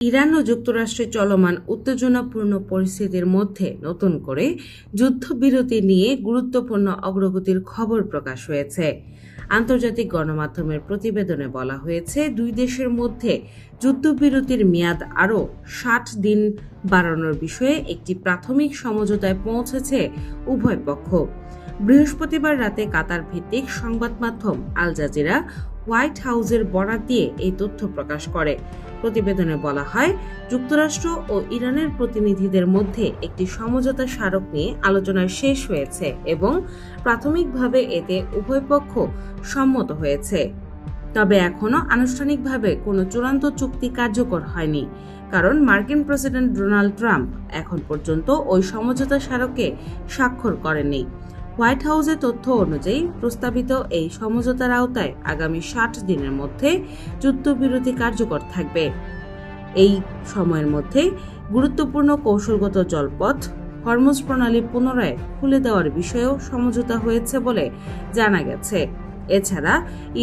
Iran ও যুক্তরাষ্ট্রে চলমান উত্তেজনাপূর্ণ পরিস্থিতির মধ্যে নতুন করে যুদ্ধবিরতি নিয়ে গুরুত্বপূর্ণ অগ্রগতির খবর প্রকাশ হয়েছে। আন্তর্জাতিক গণমাধ্যমের প্রতিবেদনে বলা হয়েছে, দুই দেশের মধ্যে যুদ্ধবিরতির মেয়াদ আরও ৬০ দিন বাড়ানোর বিষয়ে একটি প্রাথমিক সমঝোতায় পৌঁছেছে উভয় পক্ষ। বৃহস্পতিবার রাতে কাতার ভিত্তিক সংবাদ মাধ্যম আল জাজিরা হোয়াইট হাউসের বরাত দিয়ে এই তথ্য প্রকাশ করে। প্রতিবেদনে বলা হয়, যুক্তরাষ্ট্র ও ইরানের প্রতিনিধিদের মধ্যে একটি সমঝোতা স্মারক নিয়ে আলোচনা শেষ হয়েছে এবং প্রাথমিকভাবে এতে উভয় পক্ষ সম্মত হয়েছে। তবে এখনও আনুষ্ঠানিকভাবে কোনো চূড়ান্ত চুক্তি কার্যকর হয়নি, কারণ মার্কিন প্রেসিডেন্ট ডোনাল্ড ট্রাম্প এখন পর্যন্ত ওই সমঝোতা স্মারকে স্বাক্ষর করেননি। হোয়াইট হাউসের তথ্য অনুযায়ী প্রস্তাবিত এই সমঝোতার আওতায় আগামী ৬০ দিনের মধ্যে যুদ্ধবিরতি কার্যকর থাকবে। এই সময়ের মধ্যে গুরুত্বপূর্ণ কৌশলগত জলপথ হরমুজ প্রণালী পুনরায় খুলে দেওয়ার বিষয়েও সমঝোতা হয়েছে বলে জানা গেছে। এছাড়া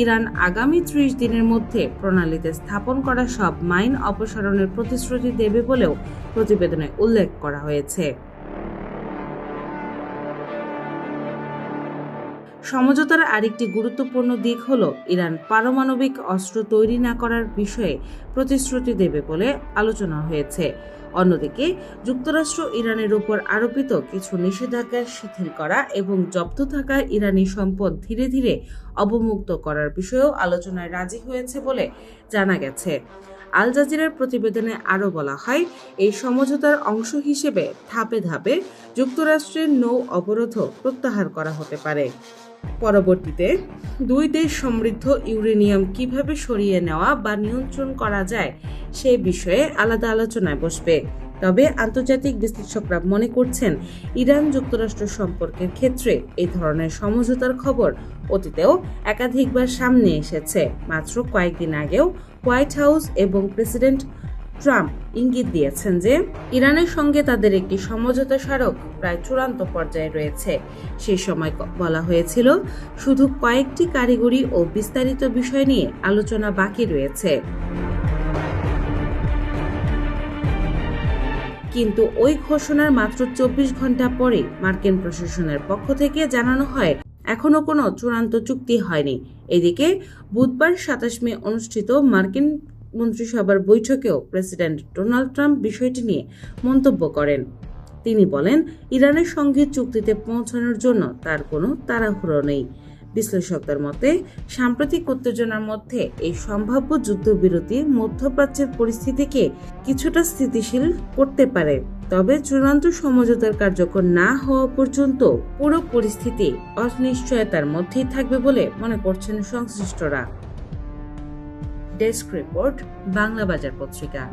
ইরান আগামী ৩০ দিনের মধ্যে প্রণালীতে স্থাপন করা সব মাইন অপসারণের প্রতিশ্রুতি দেবে বলেও প্রতিবেদনে উল্লেখ করা হয়েছে। সমঝোতার আরেকটি গুরুত্বপূর্ণ দিক হল ইরান পারমাণবিক অস্ত্র তৈরি না করার বিষয়ে প্রতিশ্রুতি দেবে বলে আলোচনা হয়েছে। অন্যদিকে যুক্তরাষ্ট্র ইরানের উপর আরোপিত কিছু নিষেধাজ্ঞা শিথিল করা এবং জব্দ থাকা ইরানি সম্পদ ধীরে ধীরে অবমুক্ত করার বিষয়েও আলোচনায় রাজি হয়েছে বলে জানা গেছে। আল জাজিরার প্রতিবেদনে আরও বলা হয়, এই সমঝোতার অংশ হিসেবে ধাপে ধাপে যুক্তরাষ্ট্রের নৌ অবরোধও প্রত্যাহার করা হতে পারে। পরবর্তীতে দুই দেশ সমৃদ্ধ ইউরেনিয়াম কিভাবে সরিয়ে নেওয়া বা নিয়ন্ত্রণ করা যায় সে বিষয়ে আলাদা আলোচনায় বসবে। তবে আন্তর্জাতিক বিশ্লেষকরা মনে করছেন, ইরান যুক্তরাষ্ট্র সম্পর্কের ক্ষেত্রে এই ধরনের সমঝোতার খবর অতীতেও একাধিকবার সামনে এসেছে। মাত্র কয়েকদিন আগেও হোয়াইট হাউস এবং প্রেসিডেন্ট ট্রাম্প ইঙ্গিত দিয়েছেন যে ইরানের সঙ্গে তাদের একটি সমঝোতা স্মারক প্রায় চূড়ান্ত পর্যায়ে রয়েছে। সেই সময় বলা হয়েছিল, শুধু কয়েকটি কারিগরি ও বিস্তারিত বিষয় নিয়ে আলোচনা বাকি রয়েছে। কিন্তু ওই ঘোষণার মাত্র ২৪ ঘন্টা পরে মার্কিন প্রশাসনের পক্ষ থেকে জানানো হয়, এখনো কোনো চূড়ান্ত চুক্তি হয়নি। এদিকে বুধবার ২৭ মে অনুষ্ঠিত মার্কিন মন্ত্রিসভার বৈঠকেও প্রেসিডেন্ট ডোনাল্ড ট্রাম্প বিষয়টি নিয়ে মন্তব্য করেন। তিনি বলেন, ইরানের সঙ্গে চুক্তিতে পৌঁছানোর জন্য তার কোনো তাড়াহুড়ো নেই। বিশ্লেষকদের মতে, সাম্প্রতিক উত্তেজনার মধ্যে এই সম্ভাব্য যুদ্ধবিরতি মধ্যপ্রাচ্যের পরিস্থিতিকে কিছুটা স্থিতিশীল করতে পারে। তবে চূড়ান্ত সমঝোতার কার্যকর না হওয়া পর্যন্ত পুরো পরিস্থিতি অনিশ্চয়তার মধ্যেই থাকবে বলে মনে করছেন সংশ্লিষ্টরা। ডেস্ক রিপোর্ট, বাংলা বাজার পত্রিকা।